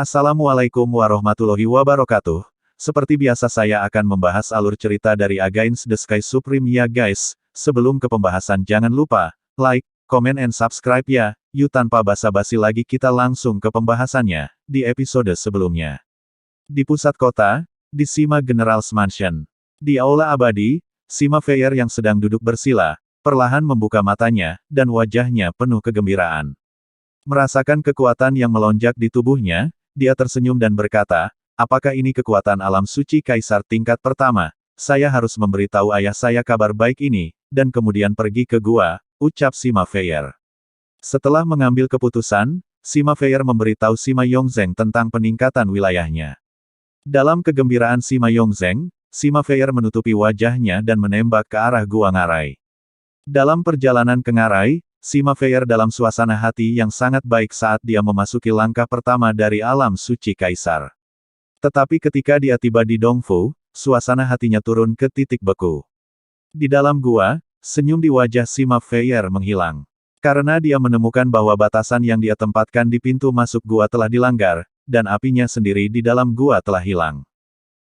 Assalamualaikum warahmatullahi wabarakatuh. Seperti biasa saya akan membahas alur cerita dari Against the Sky Supreme ya guys. Sebelum ke pembahasan jangan lupa, like, comment and subscribe ya. Yuk tanpa basa-basi lagi kita langsung ke pembahasannya, di episode sebelumnya. Di pusat kota, di Sima General's Mansion. Di Aula Abadi, Sima Feier yang sedang duduk bersila, perlahan membuka matanya, dan wajahnya penuh kegembiraan. Merasakan kekuatan yang melonjak di tubuhnya, dia tersenyum dan berkata, apakah ini kekuatan alam suci kaisar tingkat pertama? Saya harus memberitahu ayah saya kabar baik ini, dan kemudian pergi ke gua, ucap Sima Feier. Setelah mengambil keputusan, Sima Feier memberitahu Sima Yongzheng tentang peningkatan wilayahnya. Dalam kegembiraan Sima Yongzheng, Sima Feier menutupi wajahnya dan menembak ke arah gua Ngarai. Dalam perjalanan ke Ngarai, Sima Feier dalam suasana hati yang sangat baik saat dia memasuki langkah pertama dari alam suci kaisar. Tetapi ketika dia tiba di Dongfu, suasana hatinya turun ke titik beku. Di dalam gua, senyum di wajah Sima Feier menghilang. Karena dia menemukan bahwa batasan yang dia tempatkan di pintu masuk gua telah dilanggar, dan apinya sendiri di dalam gua telah hilang.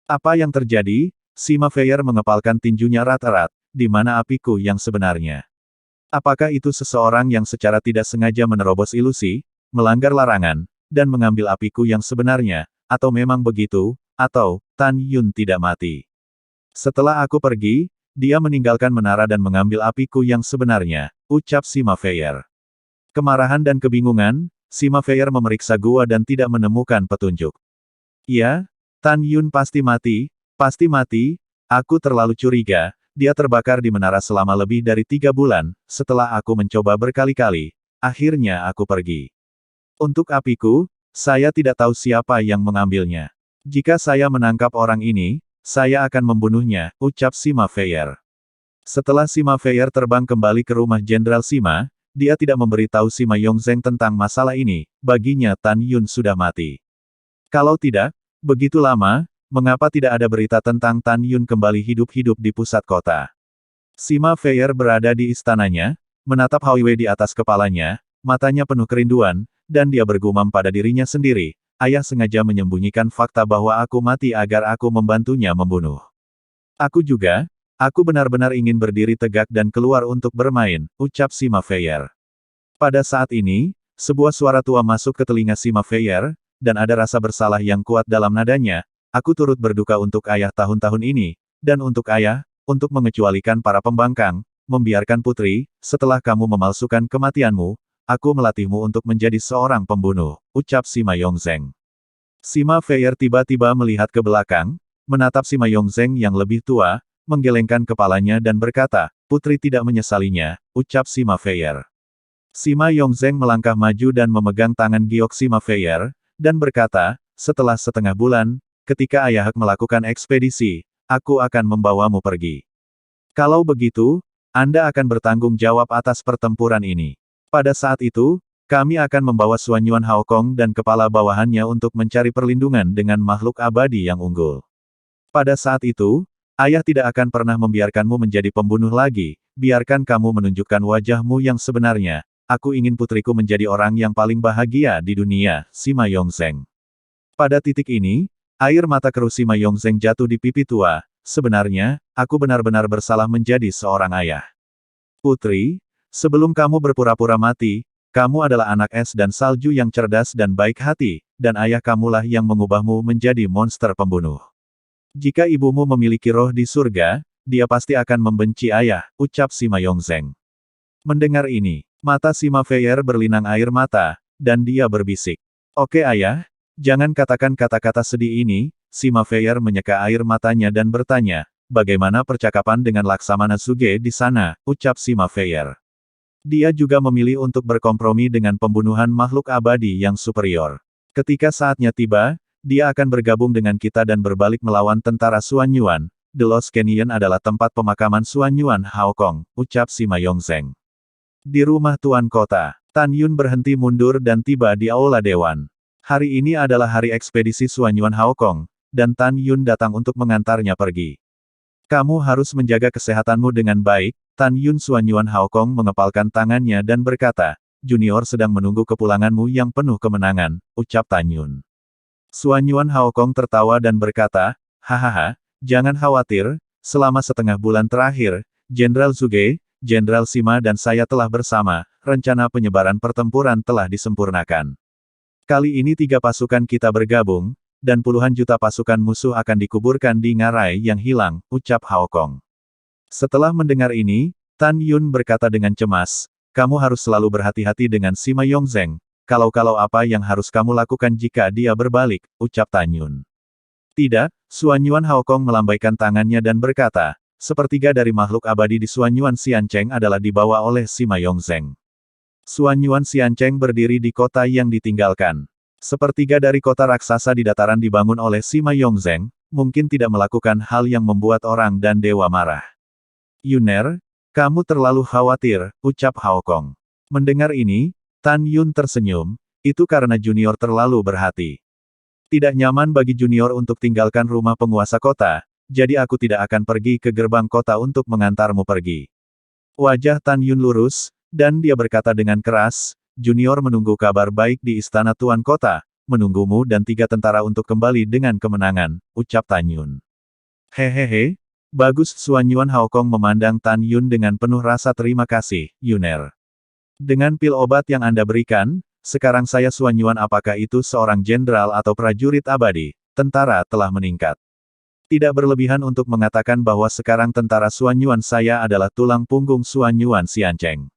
Apa yang terjadi? Sima Feier mengepalkan tinjunya erat-erat, di mana apiku yang sebenarnya? Apakah itu seseorang yang secara tidak sengaja menerobos ilusi, melanggar larangan, dan mengambil apiku yang sebenarnya, atau memang begitu, atau, Tan Yun tidak mati? Setelah aku pergi, dia meninggalkan menara dan mengambil apiku yang sebenarnya, ucap Sima Feier. Kemarahan dan kebingungan, Sima Feier memeriksa gua dan tidak menemukan petunjuk. Iya, Tan Yun pasti mati, aku terlalu curiga. Dia terbakar di menara selama lebih dari 3 bulan, setelah aku mencoba berkali-kali, akhirnya aku pergi. Untuk apiku, saya tidak tahu siapa yang mengambilnya. Jika saya menangkap orang ini, saya akan membunuhnya, ucap Sima Feier. Setelah Sima Feier terbang kembali ke rumah Jenderal Sima, dia tidak memberitahu Sima Yongzheng tentang masalah ini, baginya Tan Yun sudah mati. Kalau tidak, begitu lama, mengapa tidak ada berita tentang Tan Yun kembali hidup-hidup di pusat kota? Sima Feier berada di istananya, menatap Hao Wei di atas kepalanya, matanya penuh kerinduan, dan dia bergumam pada dirinya sendiri, ayah sengaja menyembunyikan fakta bahwa aku mati agar aku membantunya membunuh. Aku benar-benar ingin berdiri tegak dan keluar untuk bermain, ucap Sima Feier. Pada saat ini, sebuah suara tua masuk ke telinga Sima Feier, dan ada rasa bersalah yang kuat dalam nadanya. Aku turut berduka untuk ayah tahun-tahun ini, dan untuk ayah, untuk mengecualikan para pembangkang, membiarkan putri, setelah kamu memalsukan kematianmu, aku melatihmu untuk menjadi seorang pembunuh, ucap Sima Yongzheng. Sima Feier tiba-tiba melihat ke belakang, menatap Sima Yongzheng yang lebih tua, menggelengkan kepalanya dan berkata, putri tidak menyesalinya, ucap Sima Feier. Sima Yongzheng melangkah maju dan memegang tangan giok Sima Feier, dan berkata, setelah setengah bulan, ketika ayah melakukan ekspedisi, aku akan membawamu pergi. Kalau begitu, Anda akan bertanggung jawab atas pertempuran ini. Pada saat itu, kami akan membawa Suanyuan Haokong dan kepala bawahannya untuk mencari perlindungan dengan makhluk abadi yang unggul. Pada saat itu, ayah tidak akan pernah membiarkanmu menjadi pembunuh lagi, biarkan kamu menunjukkan wajahmu yang sebenarnya. Aku ingin putriku menjadi orang yang paling bahagia di dunia, Sima Yongzheng. Pada titik ini, air mata keruh Sima Yongzheng jatuh di pipi tua. Sebenarnya, aku benar-benar bersalah menjadi seorang ayah. Putri, sebelum kamu berpura-pura mati, kamu adalah anak es dan salju yang cerdas dan baik hati, dan ayah kamulah yang mengubahmu menjadi monster pembunuh. Jika ibumu memiliki roh di surga, dia pasti akan membenci ayah, ucap Sima Yongzheng. Mendengar ini, mata Sima Feier berlinang air mata, dan dia berbisik. Oke ayah, jangan katakan kata-kata sedih ini. Sima Feier menyeka air matanya dan bertanya, bagaimana percakapan dengan Laksamana Suge di sana, ucap Sima Feier. Dia juga memilih untuk berkompromi dengan pembunuhan makhluk abadi yang superior. Ketika saatnya tiba, dia akan bergabung dengan kita dan berbalik melawan tentara Suanyuan. The Lost Canyon adalah tempat pemakaman Suanyuan Haokong, ucap Sima Yongzheng. Di rumah Tuan Kota, Tan Yun berhenti mundur dan tiba di Aula Dewan. Hari ini adalah hari ekspedisi Suanyuan Haokong, dan Tan Yun datang untuk mengantarnya pergi. Kamu harus menjaga kesehatanmu dengan baik, Tan Yun. Suanyuan Haokong mengepalkan tangannya dan berkata, Junior sedang menunggu kepulanganmu yang penuh kemenangan, ucap Tan Yun. Suanyuan Haokong tertawa dan berkata, hahaha, jangan khawatir, selama setengah bulan terakhir, Jenderal Zhuge, Jenderal Sima dan saya telah bersama, rencana penyebaran pertempuran telah disempurnakan. Kali ini 3 pasukan kita bergabung, dan puluhan juta pasukan musuh akan dikuburkan di ngarai yang hilang, ucap Haokong. Setelah mendengar ini, Tan Yun berkata dengan cemas, kamu harus selalu berhati-hati dengan Sima Yongzheng, kalau apa yang harus kamu lakukan jika dia berbalik, ucap Tan Yun. Tidak, Suanyuan Haokong melambaikan tangannya dan berkata, sepertiga dari makhluk abadi di Suanyuan Xiancheng adalah dibawa oleh Sima Yongzheng. Suanyuan Xiancheng berdiri di kota yang ditinggalkan. Sepertiga dari kota raksasa di dataran dibangun oleh Sima Yongzheng, mungkin tidak melakukan hal yang membuat orang dan dewa marah. Yuner, kamu terlalu khawatir, ucap Haokong. Mendengar ini, Tan Yun tersenyum, itu karena junior terlalu berhati. Tidak nyaman bagi junior untuk tinggalkan rumah penguasa kota, jadi aku tidak akan pergi ke gerbang kota untuk mengantarmu pergi. Wajah Tan Yun lurus, dan dia berkata dengan keras, junior menunggu kabar baik di istana Tuan Kota, menunggumu dan 3 tentara untuk kembali dengan kemenangan, ucap Tan Yun. Hehehe, bagus. Suanyuan Haokong memandang Tan Yun dengan penuh rasa terima kasih, Yuner. Dengan pil obat yang Anda berikan, sekarang saya Suanyuan apakah itu seorang jenderal atau prajurit abadi, tentara telah meningkat. Tidak berlebihan untuk mengatakan bahwa sekarang tentara Suanyuan saya adalah tulang punggung Suanyuan Xiancheng.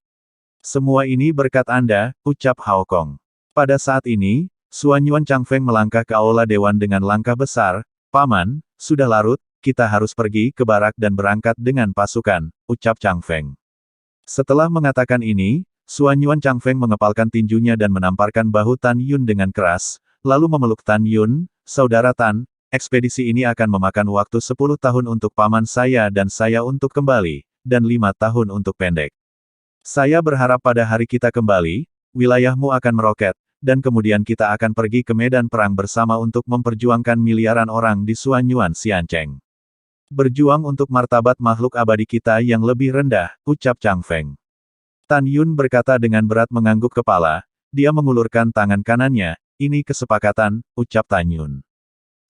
Semua ini berkat Anda, ucap Haokong. Pada saat ini, Suanyuan Changfeng melangkah ke aula dewan dengan langkah besar, Paman, sudah larut, kita harus pergi ke barak dan berangkat dengan pasukan, ucap Changfeng. Setelah mengatakan ini, Suanyuan Changfeng mengepalkan tinjunya dan menamparkan bahu Tan Yun dengan keras, lalu memeluk Tan Yun, saudara Tan, ekspedisi ini akan memakan waktu 10 tahun untuk paman saya dan saya untuk kembali, dan 5 tahun untuk pendek. Saya berharap pada hari kita kembali, wilayahmu akan meroket, dan kemudian kita akan pergi ke medan perang bersama untuk memperjuangkan miliaran orang di Suanyuan Xiancheng. Berjuang untuk martabat makhluk abadi kita yang lebih rendah, ucap Changfeng. Tan Yun berkata dengan berat mengangguk kepala, dia mengulurkan tangan kanannya, ini kesepakatan, ucap Tan Yun.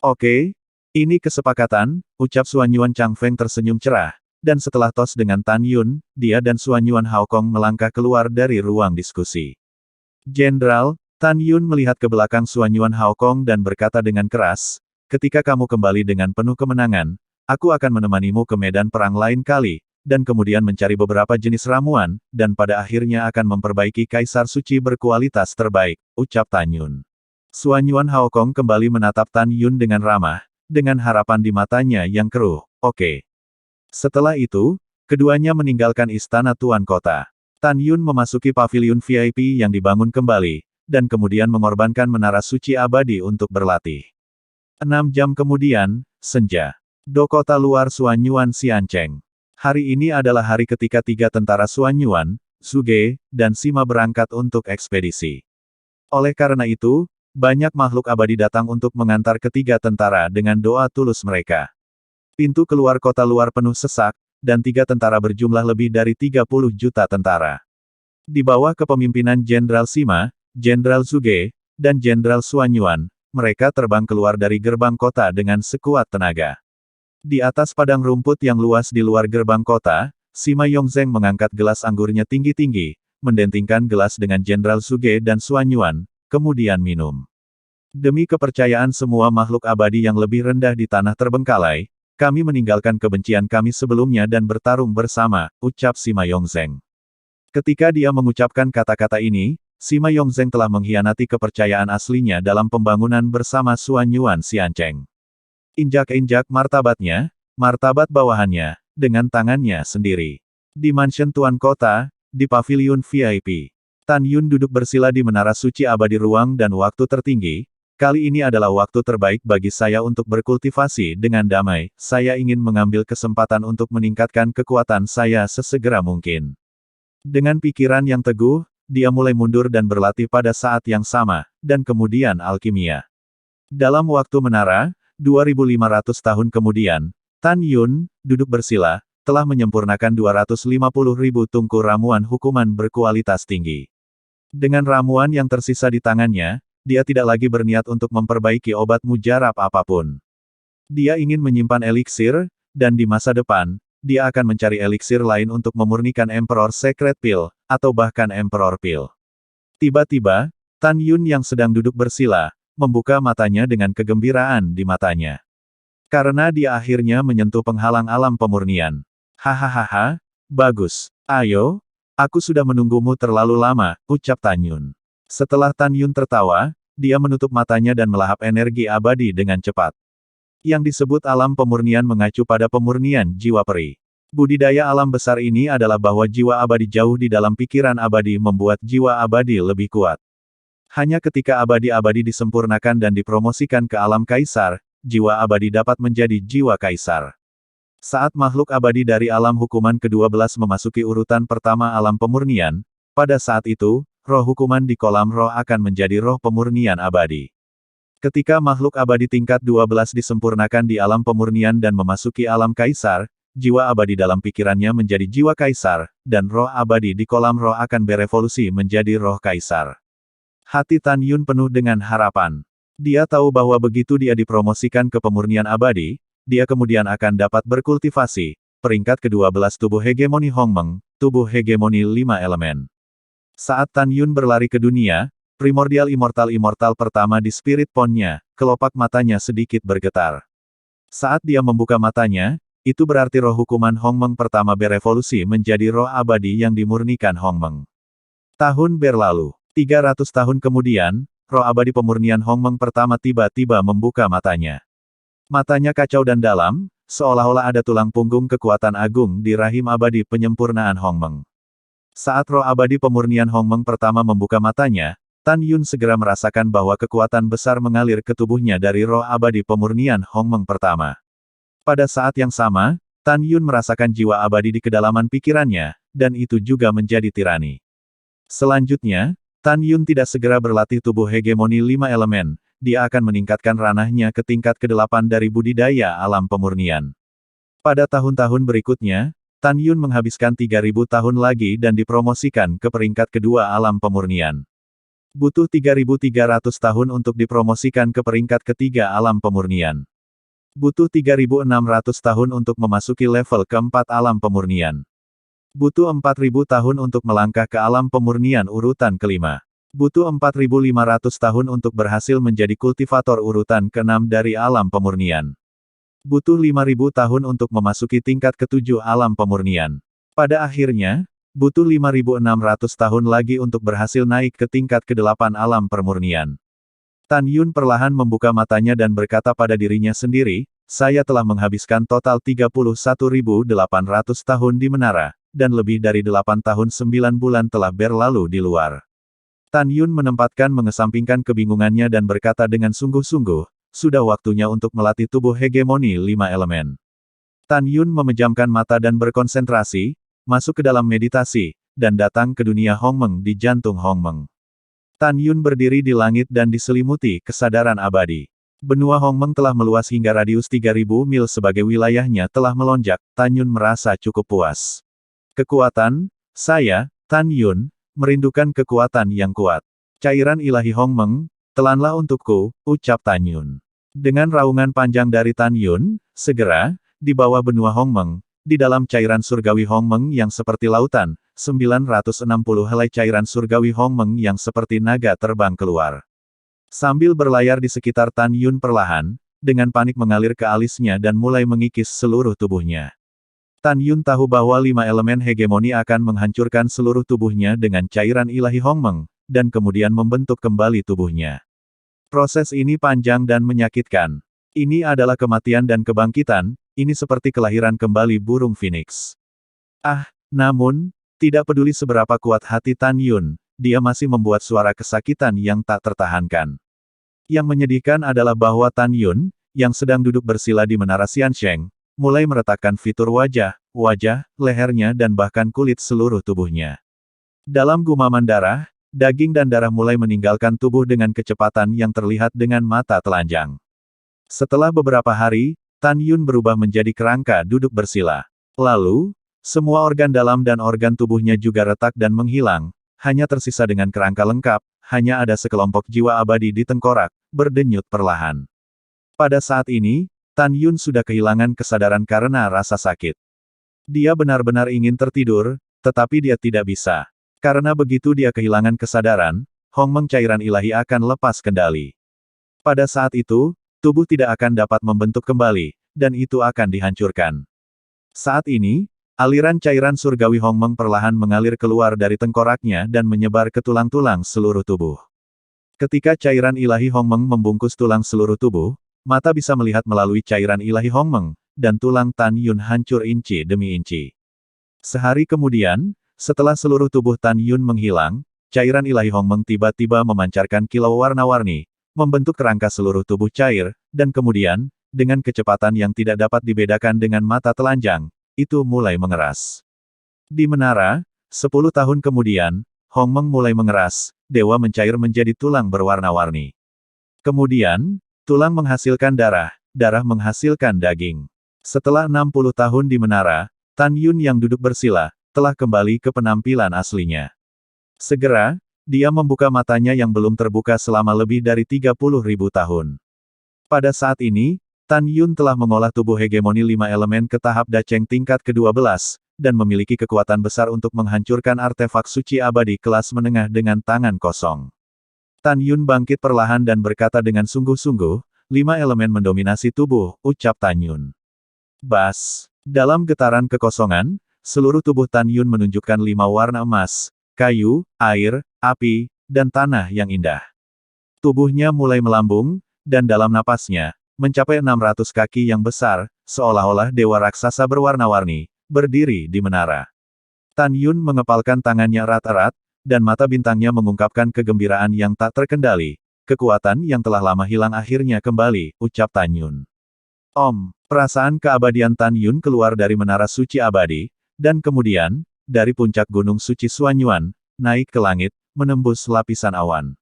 Oke, ini kesepakatan, ucap Suanyuan Changfeng tersenyum cerah, dan setelah tos dengan Tan Yun, dia dan Suanyuan Haokong melangkah keluar dari ruang diskusi. Jenderal, Tan Yun melihat ke belakang Suanyuan Haokong dan berkata dengan keras, ketika kamu kembali dengan penuh kemenangan, aku akan menemanimu ke medan perang lain kali, dan kemudian mencari beberapa jenis ramuan, dan pada akhirnya akan memperbaiki kaisar suci berkualitas terbaik, ucap Tan Yun. Suanyuan Haokong kembali menatap Tan Yun dengan ramah, dengan harapan di matanya yang keruh, oke. Setelah itu, keduanya meninggalkan istana Tuan Kota. Tan Yun memasuki paviliun VIP yang dibangun kembali, dan kemudian mengorbankan menara suci abadi untuk berlatih. 6 jam kemudian, senja. Do kota luar Suanyuan Xiancheng. Hari ini adalah hari ketika 3 tentara Suanyuan, Zhuge, dan Sima berangkat untuk ekspedisi. Oleh karena itu, banyak makhluk abadi datang untuk mengantar ketiga tentara dengan doa tulus mereka. Pintu keluar kota luar penuh sesak, dan 3 tentara berjumlah lebih dari 30 juta tentara. Di bawah kepemimpinan Jenderal Sima, Jenderal Zhuge, dan Jenderal Suanyuan, mereka terbang keluar dari gerbang kota dengan sekuat tenaga. Di atas padang rumput yang luas di luar gerbang kota, Sima Yongzheng mengangkat gelas anggurnya tinggi-tinggi, mendentingkan gelas dengan Jenderal Zhuge dan Suanyuan, kemudian minum. Demi kepercayaan semua makhluk abadi yang lebih rendah di tanah terbengkalai, kami meninggalkan kebencian kami sebelumnya dan bertarung bersama, ucap Sima Yongzheng. Ketika dia mengucapkan kata-kata ini, Sima Yongzheng telah mengkhianati kepercayaan aslinya dalam pembangunan bersama Suanyuan Xiancheng. Injak-injak martabatnya, martabat bawahannya, dengan tangannya sendiri. Di mansion Tuan Kota, di paviliun VIP. Tan Yun duduk bersila di menara suci abadi ruang dan waktu tertinggi. Kali ini adalah waktu terbaik bagi saya untuk berkultivasi dengan damai. Saya ingin mengambil kesempatan untuk meningkatkan kekuatan saya sesegera mungkin. Dengan pikiran yang teguh, dia mulai mundur dan berlatih pada saat yang sama, dan kemudian alkimia. Dalam waktu menara, 2.500 tahun kemudian, Tan Yun, duduk bersila, telah menyempurnakan 250.000 tungku ramuan hukuman berkualitas tinggi. Dengan ramuan yang tersisa di tangannya, dia tidak lagi berniat untuk memperbaiki obat mujarab apapun. Dia ingin menyimpan eliksir, dan di masa depan, dia akan mencari eliksir lain untuk memurnikan Emperor Secret Pill, atau bahkan Emperor Pill. Tiba-tiba, Tan Yun yang sedang duduk bersila, membuka matanya dengan kegembiraan di matanya. Karena dia akhirnya menyentuh penghalang alam pemurnian. Hahaha, bagus. Ayo, aku sudah menunggumu terlalu lama, ucap Tan Yun. Setelah Tan Yun tertawa, dia menutup matanya dan melahap energi abadi dengan cepat. Yang disebut alam pemurnian mengacu pada pemurnian jiwa peri. Budidaya alam besar ini adalah bahwa jiwa abadi jauh di dalam pikiran abadi membuat jiwa abadi lebih kuat. Hanya ketika abadi-abadi disempurnakan dan dipromosikan ke alam kaisar, jiwa abadi dapat menjadi jiwa kaisar. Saat makhluk abadi dari alam hukuman ke-12 memasuki urutan pertama alam pemurnian, pada saat itu, roh hukuman di kolam roh akan menjadi roh pemurnian abadi. Ketika makhluk abadi tingkat 12 disempurnakan di alam pemurnian dan memasuki alam kaisar, jiwa abadi dalam pikirannya menjadi jiwa kaisar, dan roh abadi di kolam roh akan berevolusi menjadi roh kaisar. Hati Tan Yun penuh dengan harapan. Dia tahu bahwa begitu dia dipromosikan ke pemurnian abadi, dia kemudian akan dapat berkultivasi, peringkat ke-12 tubuh hegemoni Hongmeng, tubuh hegemoni 5 elemen. Saat Tan Yun berlari ke dunia, primordial immortal pertama di spirit pond-nya, kelopak matanya sedikit bergetar. Saat dia membuka matanya, itu berarti roh hukuman Hongmeng pertama berevolusi menjadi roh abadi yang dimurnikan Hongmeng. Tahun berlalu. 300 tahun kemudian, roh abadi pemurnian Hongmeng pertama tiba-tiba membuka matanya. Matanya kacau dan dalam, seolah-olah ada tulang punggung kekuatan agung di rahim abadi penyempurnaan Hongmeng. Saat roh abadi pemurnian Hongmeng pertama membuka matanya, Tan Yun segera merasakan bahwa kekuatan besar mengalir ke tubuhnya dari roh abadi pemurnian Hongmeng pertama. Pada saat yang sama, Tan Yun merasakan jiwa abadi di kedalaman pikirannya, dan itu juga menjadi tirani. Selanjutnya, Tan Yun tidak segera berlatih tubuh hegemoni 5 elemen, dia akan meningkatkan ranahnya ke tingkat ke-8 dari budidaya alam pemurnian. Pada tahun-tahun berikutnya, Tan Yun menghabiskan 3000 tahun lagi dan dipromosikan ke peringkat kedua alam pemurnian. Butuh 3.300 tahun untuk dipromosikan ke peringkat ketiga alam pemurnian. Butuh 3.600 tahun untuk memasuki level keempat alam pemurnian. Butuh 4.000 tahun untuk melangkah ke alam pemurnian urutan kelima. Butuh 4.500 tahun untuk berhasil menjadi kultivator urutan ke-6 dari alam pemurnian. Butuh 5.000 tahun untuk memasuki tingkat ke-7 alam pemurnian. Pada akhirnya, butuh 5.600 tahun lagi untuk berhasil naik ke tingkat ke-8 alam permurnian. Tan Yun perlahan membuka matanya dan berkata pada dirinya sendiri, saya telah menghabiskan total 31.800 tahun di menara, dan lebih dari 8 tahun 9 bulan telah berlalu di luar. Tan Yun mengesampingkan kebingungannya dan berkata dengan sungguh-sungguh, sudah waktunya untuk melatih tubuh hegemoni 5 elemen. Tan Yun memejamkan mata dan berkonsentrasi, masuk ke dalam meditasi, dan datang ke dunia Hongmeng di jantung Hongmeng. Tan Yun berdiri di langit dan diselimuti kesadaran abadi. Benua Hongmeng telah meluas hingga radius 3.000 mil sebagai wilayahnya telah melonjak, Tan Yun merasa cukup puas. Kekuatan, saya, Tan Yun, merindukan kekuatan yang kuat. Cairan ilahi Hongmeng, telanlah untukku, ucap Tan Yun. Dengan raungan panjang dari Tan Yun, segera, di bawah benua Hongmeng, di dalam cairan surgawi Hongmeng yang seperti lautan, 960 helai cairan surgawi Hongmeng yang seperti naga terbang keluar. Sambil berlayar di sekitar Tan Yun perlahan, dengan panik mengalir ke alisnya dan mulai mengikis seluruh tubuhnya. Tan Yun tahu bahwa 5 elemen hegemoni akan menghancurkan seluruh tubuhnya dengan cairan ilahi Hongmeng, dan kemudian membentuk kembali tubuhnya. Proses ini panjang dan menyakitkan. Ini adalah kematian dan kebangkitan, ini seperti kelahiran kembali burung phoenix. Namun, tidak peduli seberapa kuat hati Tan Yun, dia masih membuat suara kesakitan yang tak tertahankan. Yang menyedihkan adalah bahwa Tan Yun, yang sedang duduk bersila di menara Xiansheng, mulai meretakkan fitur wajah, lehernya dan bahkan kulit seluruh tubuhnya. Dalam gumaman darah, daging dan darah mulai meninggalkan tubuh dengan kecepatan yang terlihat dengan mata telanjang. Setelah beberapa hari, Tan Yun berubah menjadi kerangka duduk bersila. Lalu, semua organ dalam dan organ tubuhnya juga retak dan menghilang, hanya tersisa dengan kerangka lengkap, hanya ada sekelompok jiwa abadi di tengkorak, berdenyut perlahan. Pada saat ini, Tan Yun sudah kehilangan kesadaran karena rasa sakit. Dia benar-benar ingin tertidur, tetapi dia tidak bisa. Karena begitu dia kehilangan kesadaran, hongmeng cairan ilahi akan lepas kendali. Pada saat itu, tubuh tidak akan dapat membentuk kembali, dan itu akan dihancurkan. Saat ini, aliran cairan surgawi hongmeng perlahan mengalir keluar dari tengkoraknya dan menyebar ke tulang-tulang seluruh tubuh. Ketika cairan ilahi hongmeng membungkus tulang seluruh tubuh, mata bisa melihat melalui cairan ilahi hongmeng, dan tulang Tan Yun hancur inci demi inci. Sehari kemudian, setelah seluruh tubuh Tan Yun menghilang, cairan ilahi hongmeng tiba-tiba memancarkan kilau warna-warni, membentuk kerangka seluruh tubuh cair, dan kemudian, dengan kecepatan yang tidak dapat dibedakan dengan mata telanjang, itu mulai mengeras. Di menara, 10 tahun kemudian, hongmeng mulai mengeras, dewa mencair menjadi tulang berwarna-warni. Kemudian, tulang menghasilkan darah, darah menghasilkan daging. Setelah 60 tahun di menara, Tan Yun yang duduk bersila, telah kembali ke penampilan aslinya. Segera, dia membuka matanya yang belum terbuka selama lebih dari 30.000 tahun. Pada saat ini, Tan Yun telah mengolah tubuh hegemoni 5 elemen ke tahap Dacheng tingkat ke-12, dan memiliki kekuatan besar untuk menghancurkan artefak suci abadi kelas menengah dengan tangan kosong. Tan Yun bangkit perlahan dan berkata dengan sungguh-sungguh, 5 elemen mendominasi tubuh, ucap Tan Yun. Bas. Dalam getaran kekosongan, seluruh tubuh Tan Yun menunjukkan 5 warna emas, kayu, air, api, dan tanah yang indah. Tubuhnya mulai melambung, dan dalam napasnya, mencapai 600 kaki yang besar, seolah-olah dewa raksasa berwarna-warni, berdiri di menara. Tan Yun mengepalkan tangannya erat-erat, dan mata bintangnya mengungkapkan kegembiraan yang tak terkendali. Kekuatan yang telah lama hilang akhirnya kembali, ucap Tan Yun. Perasaan keabadian Tan Yun keluar dari menara suci abadi, dan kemudian, dari puncak gunung suci Suanyuan, naik ke langit, menembus lapisan awan.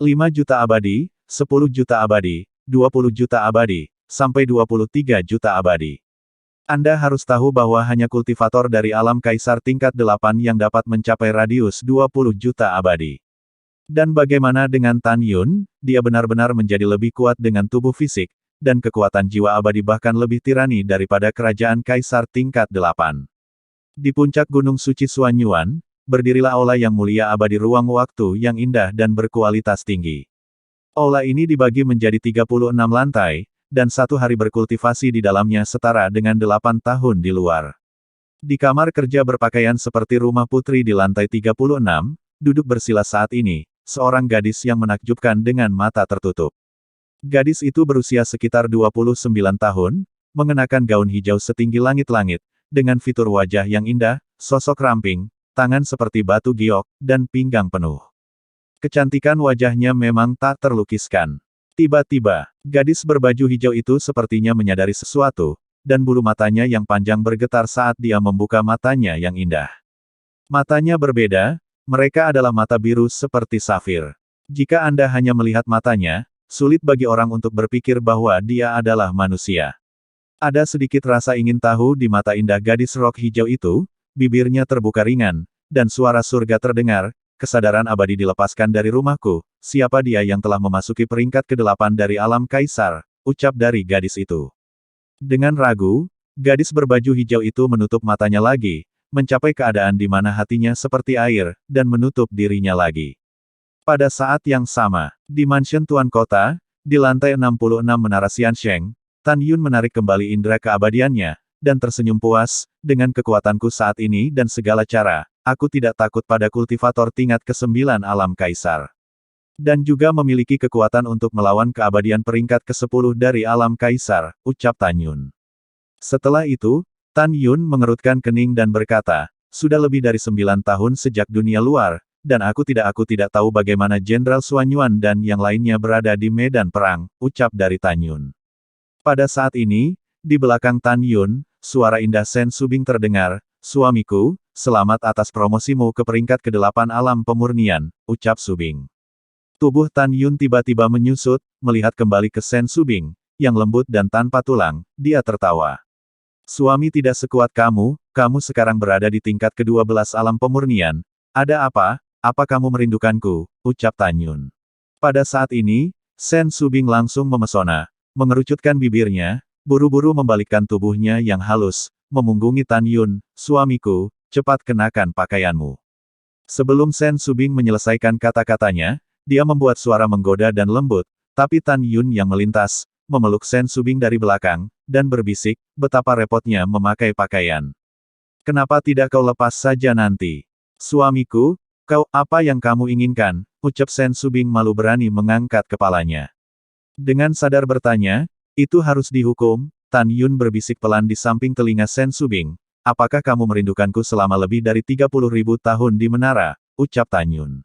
5 juta abadi, 10 juta abadi, 20 juta abadi, sampai 23 juta abadi. Anda harus tahu bahwa hanya kultivator dari alam kaisar tingkat 8 yang dapat mencapai radius 20 juta abadi. Dan bagaimana dengan Tan Yun, dia benar-benar menjadi lebih kuat dengan tubuh fisik, dan kekuatan jiwa abadi bahkan lebih tirani daripada kerajaan kaisar tingkat 8. Di puncak gunung suci Suanyuan, berdirilah aula yang mulia abadi ruang waktu yang indah dan berkualitas tinggi. Aula ini dibagi menjadi 36 lantai, dan 1 hari berkultivasi di dalamnya setara dengan 8 tahun di luar. Di kamar kerja berpakaian seperti rumah putri di lantai 36, duduk bersila saat ini, seorang gadis yang menakjubkan dengan mata tertutup. Gadis itu berusia sekitar 29 tahun, mengenakan gaun hijau setinggi langit-langit, dengan fitur wajah yang indah, sosok ramping, tangan seperti batu giok, dan pinggang penuh. Kecantikan wajahnya memang tak terlukiskan. Tiba-tiba, gadis berbaju hijau itu sepertinya menyadari sesuatu, dan bulu matanya yang panjang bergetar saat dia membuka matanya yang indah. Matanya berbeda, mereka adalah mata biru seperti safir. Jika Anda hanya melihat matanya, sulit bagi orang untuk berpikir bahwa dia adalah manusia. Ada sedikit rasa ingin tahu di mata indah gadis rok hijau itu, bibirnya terbuka ringan, dan suara surga terdengar, kesadaran abadi dilepaskan dari rumahku, siapa dia yang telah memasuki peringkat ke-8 dari alam kaisar, ucap dari gadis itu. Dengan ragu, gadis berbaju hijau itu menutup matanya lagi, mencapai keadaan di mana hatinya seperti air, dan menutup dirinya lagi. Pada saat yang sama, di mansion Tuan Kota, di lantai 66 Menara Xiansheng, Tan Yun menarik kembali indera keabadiannya, dan tersenyum puas, dengan kekuatanku saat ini dan segala cara, aku tidak takut pada kultivator tingkat ke-9 alam kaisar. Dan juga memiliki kekuatan untuk melawan keabadian peringkat ke-10 dari alam kaisar, ucap Tan Yun. Setelah itu, Tan Yun mengerutkan kening dan berkata, sudah lebih dari 9 tahun sejak dunia luar, dan aku tidak tahu bagaimana Jenderal Suanyuan dan yang lainnya berada di medan perang, ucap dari Tan Yun. Pada saat ini, di belakang Tan Yun, suara indah Sen Subing terdengar, suamiku, selamat atas promosimu ke peringkat ke-8 alam pemurnian, ucap Subing. Tubuh Tan Yun tiba-tiba menyusut, melihat kembali ke Sen Subing, yang lembut dan tanpa tulang, dia tertawa. Suami tidak sekuat kamu, kamu sekarang berada di tingkat ke-12 alam pemurnian, ada apa? apa kamu merindukanku, ucap Tan Yun. Pada saat ini, Sen Subing langsung memesona, mengerucutkan bibirnya, buru-buru membalikkan tubuhnya yang halus, memunggungi Tan Yun, suamiku, cepat kenakan pakaianmu. Sebelum Sen Subing menyelesaikan kata-katanya, dia membuat suara menggoda dan lembut, tapi Tan Yun yang melintas, memeluk Sen Subing dari belakang, dan berbisik, betapa repotnya memakai pakaian. Kenapa tidak kau lepas saja nanti? Suamiku, apa yang kamu inginkan? Ucap Sen Subing malu berani mengangkat kepalanya. Dengan sadar bertanya, itu harus dihukum, Tan Yun berbisik pelan di samping telinga Sen Subing. Apakah kamu merindukanku selama lebih dari 30.000 tahun di menara? Ucap Tan Yun.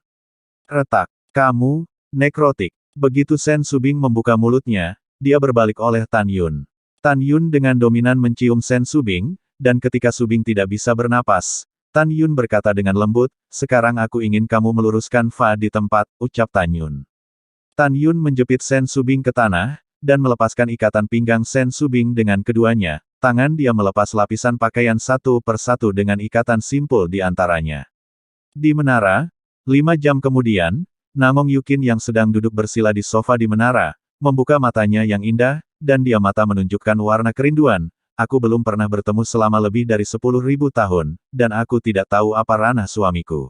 Retak. Kamu, nekrotik. Begitu Sen Subing membuka mulutnya, dia berbalik oleh Tan Yun. Tan Yun dengan dominan mencium Sen Subing, dan ketika Subing tidak bisa bernapas, Tan Yun berkata dengan lembut, sekarang aku ingin kamu meluruskan fa di tempat, ucap Tan Yun. Tan Yun menjepit Sen Subing ke tanah, dan melepaskan ikatan pinggang Sen Subing dengan keduanya, tangan dia melepas lapisan pakaian satu persatu dengan ikatan simpul di antaranya. Di menara, 5 jam kemudian, Namong Yukin yang sedang duduk bersila di sofa di menara, membuka matanya yang indah, dan dia mata menunjukkan warna kerinduan. Aku belum pernah bertemu selama lebih dari 10.000 tahun, dan aku tidak tahu apa ranah suamiku.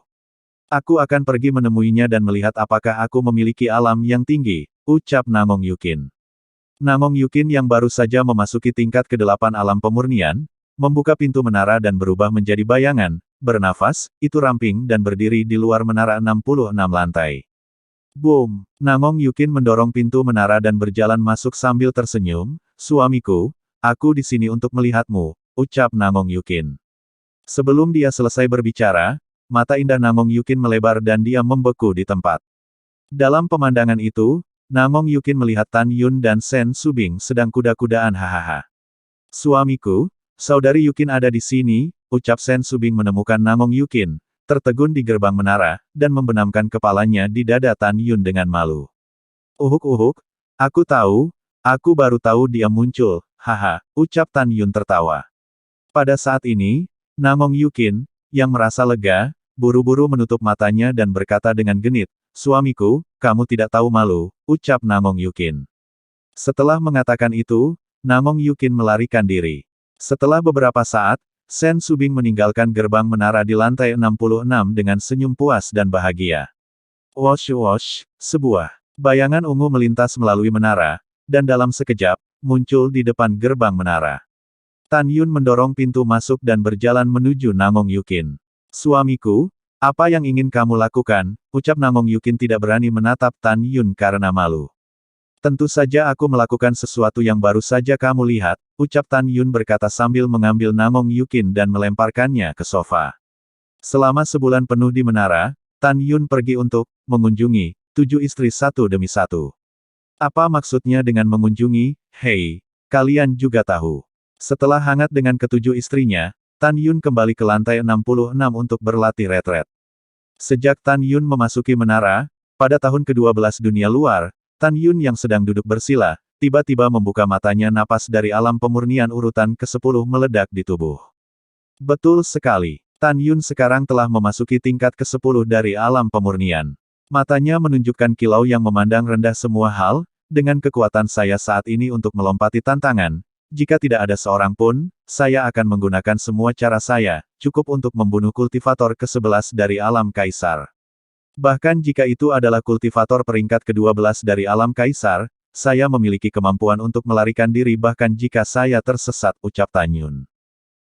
Aku akan pergi menemuinya dan melihat apakah aku memiliki alam yang tinggi, ucap Namong Yukin. Namong Yukin yang baru saja memasuki tingkat ke-8 alam pemurnian, membuka pintu menara dan berubah menjadi bayangan, bernafas, itu ramping dan berdiri di luar menara 66 lantai. Boom! Namong Yukin mendorong pintu menara dan berjalan masuk sambil tersenyum, suamiku, aku di sini untuk melihatmu, ucap Namong Yukin. Sebelum dia selesai berbicara, mata indah Namong Yukin melebar dan dia membeku di tempat. Dalam pemandangan itu, Namong Yukin melihat Tan Yun dan Sen Subing sedang kuda-kudaan hahaha. Suamiku, saudari Yukin ada di sini, ucap Sen Subing menemukan Namong Yukin, tertegun di gerbang menara, dan membenamkan kepalanya di dada Tan Yun dengan malu. Uhuk, aku baru tahu dia muncul. Haha, ucap Tan Yun tertawa. Pada saat ini, Namong Yukin, yang merasa lega, buru-buru menutup matanya dan berkata dengan genit, suamiku, kamu tidak tahu malu, ucap Namong Yukin. Setelah mengatakan itu, Namong Yukin melarikan diri. Setelah beberapa saat, Sen Subing meninggalkan gerbang menara di lantai 66 dengan senyum puas dan bahagia. Wosh, sebuah bayangan ungu melintas melalui menara, dan dalam sekejap, muncul di depan gerbang menara. Tan Yun mendorong pintu masuk dan berjalan menuju Namong Yukin. Suamiku, apa yang ingin kamu lakukan? Ucap Namong Yukin tidak berani menatap Tan Yun karena malu. Tentu saja aku melakukan sesuatu yang baru saja kamu lihat, ucap Tan Yun berkata sambil mengambil Namong Yukin dan melemparkannya ke sofa. Selama sebulan penuh di menara, Tan Yun pergi untuk mengunjungi 7 istri satu demi satu. Apa maksudnya dengan mengunjungi? Hei, kalian juga tahu. Setelah hangat dengan ketujuh istrinya, Tan Yun kembali ke lantai 66 untuk berlatih retret. Sejak Tan Yun memasuki menara, pada tahun ke-12 dunia luar, Tan Yun yang sedang duduk bersila, tiba-tiba membuka matanya napas dari alam pemurnian urutan ke-10 meledak di tubuh. Betul sekali, Tan Yun sekarang telah memasuki tingkat ke-10 dari alam pemurnian. Matanya menunjukkan kilau yang memandang rendah semua hal, dengan kekuatan saya saat ini untuk melompati tantangan, jika tidak ada seorang pun, saya akan menggunakan semua cara saya, cukup untuk membunuh kultivator ke-11 dari alam kaisar. Bahkan jika itu adalah kultivator peringkat ke-12 dari alam kaisar, saya memiliki kemampuan untuk melarikan diri bahkan jika saya tersesat, ucap Tan Yun.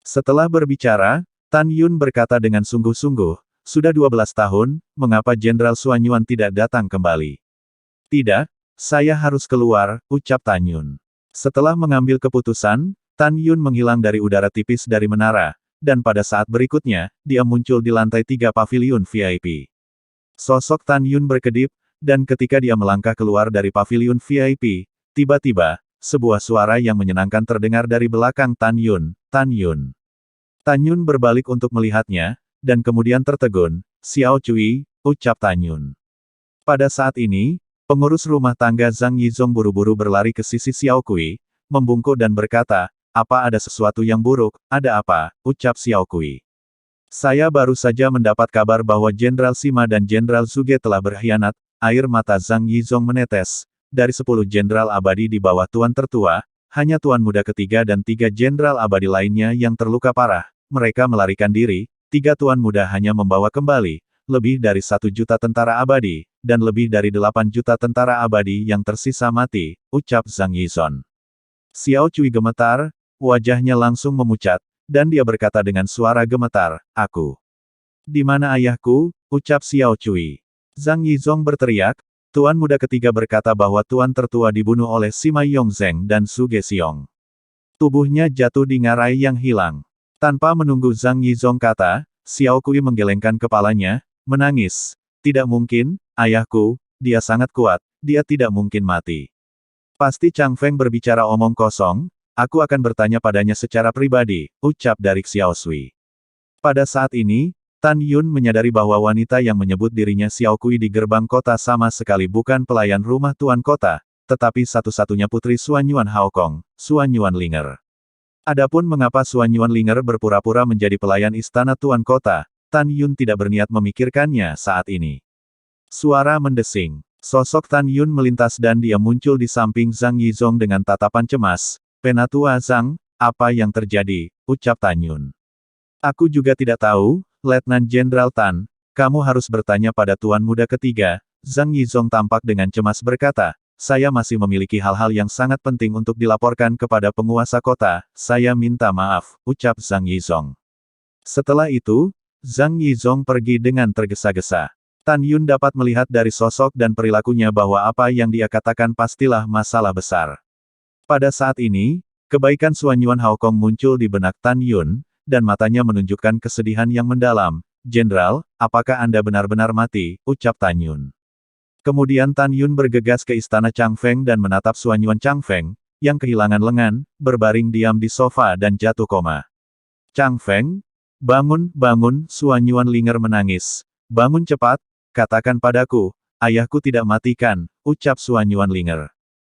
Setelah berbicara, Tan Yun berkata dengan sungguh-sungguh, sudah 12 tahun, mengapa Jenderal Suanyuan tidak datang kembali? Tidak, saya harus keluar, ucap Tan Yun. Setelah mengambil keputusan, Tan Yun menghilang dari udara tipis dari menara, dan pada saat berikutnya, dia muncul di lantai 3 paviliun VIP. Sosok Tan Yun berkedip, dan ketika dia melangkah keluar dari paviliun VIP, tiba-tiba, sebuah suara yang menyenangkan terdengar dari belakang Tan Yun, Tan Yun. Tan Yun berbalik untuk melihatnya, dan kemudian tertegun, Xiao Cui, ucap Tan Yun. Pada saat ini, pengurus rumah tangga Zhang Yizong buru-buru berlari ke sisi Xiao Kui, membungkuk dan berkata, apa ada sesuatu yang buruk, ada apa, ucap Xiao Kui. Saya baru saja mendapat kabar bahwa Jenderal Sima dan Jenderal Zuge telah berkhianat. Air mata Zhang Yizong menetes. Dari 10 jenderal abadi di bawah Tuan Tertua, hanya Tuan Muda ketiga dan 3 jenderal abadi lainnya yang terluka parah. Mereka melarikan diri, 3 Tuan Muda hanya membawa kembali lebih dari 1 juta tentara abadi, dan lebih dari 8 juta tentara abadi yang tersisa mati, ucap Zhang Yizong. Xiao Cui gemetar, wajahnya langsung memucat, dan dia berkata dengan suara gemetar, "Aku. Di mana ayahku?" ucap Xiao Cui. Zhang Yizong berteriak, Tuan Muda ketiga berkata bahwa Tuan Tertua dibunuh oleh Sima Yongzheng dan Suge Xiong. Tubuhnya jatuh di ngarai yang hilang. Tanpa menunggu Zhang Yizong kata, Xiao Cui menggelengkan kepalanya, menangis. Tidak mungkin, ayahku, dia sangat kuat, dia tidak mungkin mati. Pasti Chang Feng berbicara omong kosong, aku akan bertanya padanya secara pribadi, ucap dari Xiao Sui. Pada saat ini, Tan Yun menyadari bahwa wanita yang menyebut dirinya Xiao Kui di gerbang kota sama sekali bukan pelayan rumah Tuan Kota, tetapi satu-satunya putri Suan Yuan Haokong, Suan Yuan Linger. Adapun mengapa Suan Yuan Linger berpura-pura menjadi pelayan istana Tuan Kota, Tan Yun tidak berniat memikirkannya saat ini. Suara mendesing. Sosok Tan Yun melintas dan dia muncul di samping Zhang Yizong dengan tatapan cemas. "Penatua Zhang, apa yang terjadi?" ucap Tan Yun. "Aku juga tidak tahu, Letnan Jenderal Tan, kamu harus bertanya pada Tuan Muda ketiga." Zhang Yizong tampak dengan cemas berkata, "Saya masih memiliki hal-hal yang sangat penting untuk dilaporkan kepada penguasa kota, saya minta maaf," ucap Zhang Yizong. Setelah itu, Zhang Yizong pergi dengan tergesa-gesa. Tan Yun dapat melihat dari sosok dan perilakunya bahwa apa yang dia katakan pastilah masalah besar. Pada saat ini, kebaikan Suan Yuan Haokong muncul di benak Tan Yun, dan matanya menunjukkan kesedihan yang mendalam. "Jenderal, apakah Anda benar-benar mati?" ucap Tan Yun. Kemudian Tan Yun bergegas ke istana Chang Feng dan menatap Suan Yuan Chang Feng, yang kehilangan lengan, berbaring diam di sofa dan jatuh koma. "Chang Feng? Bangun, bangun!" Suan Yuan Linger menangis. "Bangun cepat, katakan padaku, ayahku tidak mati kan?" ucap Suan Yuan Linger.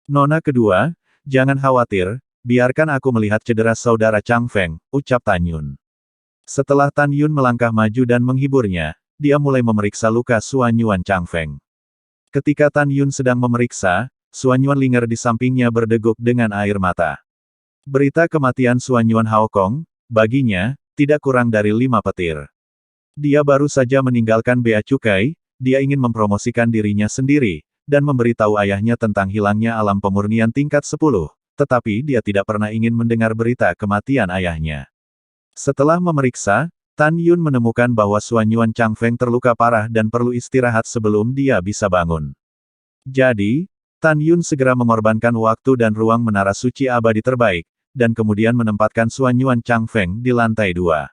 "Nona kedua, jangan khawatir, biarkan aku melihat cedera saudara Chang Feng," ucap Tan Yun. Setelah Tan Yun melangkah maju dan menghiburnya, dia mulai memeriksa luka Suan Yuan Chang Feng. Ketika Tan Yun sedang memeriksa, Suan Yuan Linger di sampingnya berdeguk dengan air mata. Berita kematian Suan Yuan Haokong, baginya, tidak kurang dari 5 petir. Dia baru saja meninggalkan Bea Cukai, dia ingin mempromosikan dirinya sendiri, dan memberitahu ayahnya tentang hilangnya alam pemurnian tingkat 10. Tetapi dia tidak pernah ingin mendengar berita kematian ayahnya. Setelah memeriksa, Tan Yun menemukan bahwa Suan Yuan Chang Feng terluka parah dan perlu istirahat sebelum dia bisa bangun. Jadi, Tan Yun segera mengorbankan waktu dan ruang menara suci abadi terbaik, dan kemudian menempatkan Suan Yuan Chang Feng di lantai 2.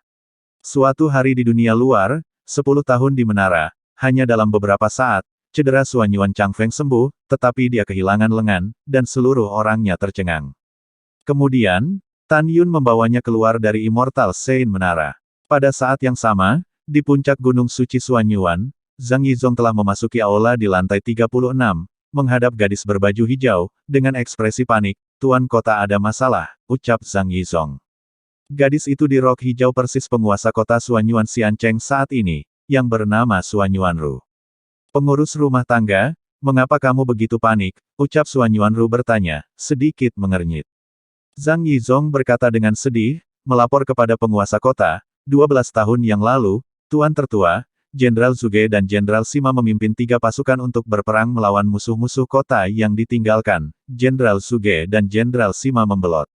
Suatu hari di dunia luar, 10 tahun di menara, hanya dalam beberapa saat, cedera Suan Yuan Chang Feng sembuh, tetapi dia kehilangan lengan, dan seluruh orangnya tercengang. Kemudian, Tan Yun membawanya keluar dari Immortal Sein Menara. Pada saat yang sama, di puncak Gunung Suci Suan Yuan, Zhang Yizong telah memasuki aula di lantai 36, menghadap gadis berbaju hijau, dengan ekspresi panik. "Tuan Kota ada masalah," ucap Zhang Yizong. Gadis itu di rok hijau persis penguasa kota Suan Yuan Xiancheng saat ini, yang bernama Suan Yuanru. "Pengurus rumah tangga, mengapa kamu begitu panik?" ucap Suan Yuanru bertanya, sedikit mengernyit. Zhang Yizong berkata dengan sedih, melapor kepada penguasa kota, 12 tahun yang lalu, Tuan Tertua, Jenderal Zuge dan Jenderal Sima memimpin 3 pasukan untuk berperang melawan musuh-musuh kota yang ditinggalkan. Jenderal Zuge dan Jenderal Sima membelot.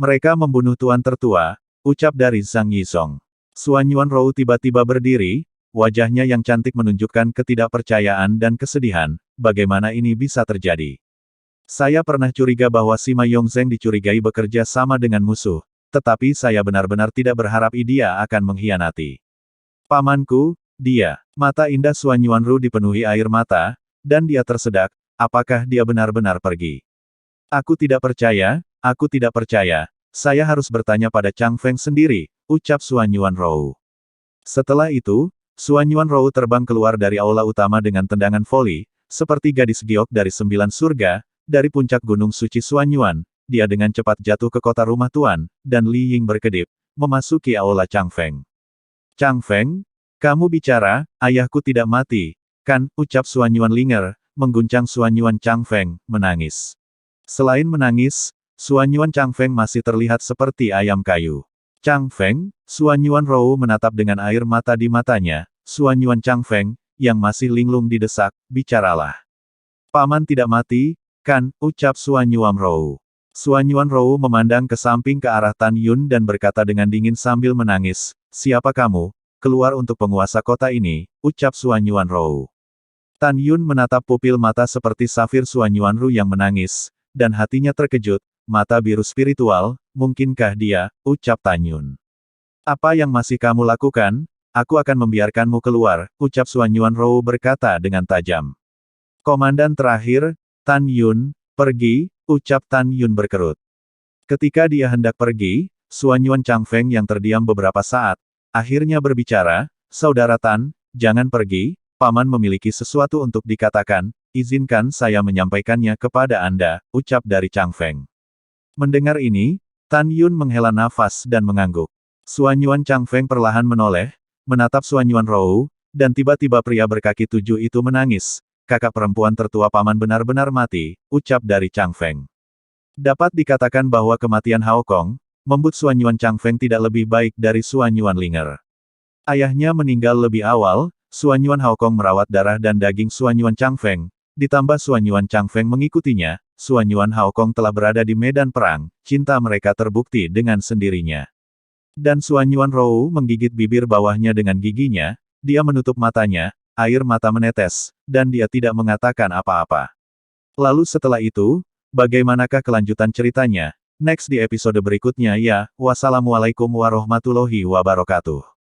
"Mereka membunuh Tuan Tertua," ucap dari Zhang Yizong. Suan Yuanru tiba-tiba berdiri, wajahnya yang cantik menunjukkan ketidakpercayaan dan kesedihan. "Bagaimana ini bisa terjadi? Saya pernah curiga bahwa Sima Yongzheng dicurigai bekerja sama dengan musuh, tetapi saya benar-benar tidak berharap dia akan mengkhianati. Pamanku, dia." Mata indah Suan Yuanru dipenuhi air mata, dan dia tersedak, apakah dia benar-benar pergi? "Aku tidak percaya, aku tidak percaya. Saya harus bertanya pada Chang Feng sendiri," ucap Suan Yuanru. Setelah itu, Suan Yuanru terbang keluar dari aula utama dengan tendangan voli, seperti gadis giok dari 9 surga. Dari puncak Gunung Suci Suan Yuan, dia dengan cepat jatuh ke kota rumah Tuan, dan Li Ying berkedip, memasuki aula Chang Feng. Chang Feng, kamu bicara, ayahku tidak mati, kan, ucap Suanyuan Linger, mengguncang Suanyuan Chang Feng, menangis. Selain menangis, Suanyuan Chang Feng masih terlihat seperti ayam kayu. Chang Feng, Suanyuan Rou menatap dengan air mata di matanya, Suanyuan Chang Feng, yang masih linglung didesak, bicaralah. Paman tidak mati, kan, ucap Suanyuan Rou. Suanyuan Rou memandang ke samping ke arah Tan Yun dan berkata dengan dingin sambil menangis, siapa kamu? Keluar untuk penguasa kota ini, ucap Suanyuan Rou. Tan Yun menatap pupil mata seperti safir Suanyuan Rou yang menangis, dan hatinya terkejut, mata biru spiritual, mungkinkah dia, ucap Tan Yun. Apa yang masih kamu lakukan? Aku akan membiarkanmu keluar, ucap Suanyuan Rou berkata dengan tajam. Komandan terakhir, Tan Yun, pergi, ucap Tan Yun berkerut. Ketika dia hendak pergi, Suanyuan Chang Feng yang terdiam beberapa saat, akhirnya berbicara, Saudara Tan, jangan pergi, Paman memiliki sesuatu untuk dikatakan, izinkan saya menyampaikannya kepada Anda, ucap dari Chang Feng. Mendengar ini, Tan Yun menghela nafas dan mengangguk. Suanyuan Chang Feng perlahan menoleh, menatap Suanyuan Rou, dan tiba-tiba pria berkaki 7 itu menangis. Kakak perempuan tertua Paman benar-benar mati, ucap dari Chang Feng. Dapat dikatakan bahwa kematian Hao Kong, membuat Suanyuan Chang Feng tidak lebih baik dari Suanyuan Linger. Ayahnya meninggal lebih awal, Suanyuan Hao Kong merawat darah dan daging Suanyuan Chang Feng, ditambah Suanyuan Chang Feng mengikutinya, Suanyuan Hao Kong telah berada di medan perang, cinta mereka terbukti dengan sendirinya. Dan Suanyuan Rou menggigit bibir bawahnya dengan giginya, dia menutup matanya, air mata menetes, dan dia tidak mengatakan apa-apa. Lalu setelah itu, bagaimanakah kelanjutan ceritanya? Next di episode berikutnya ya, wassalamualaikum warahmatullahi wabarakatuh.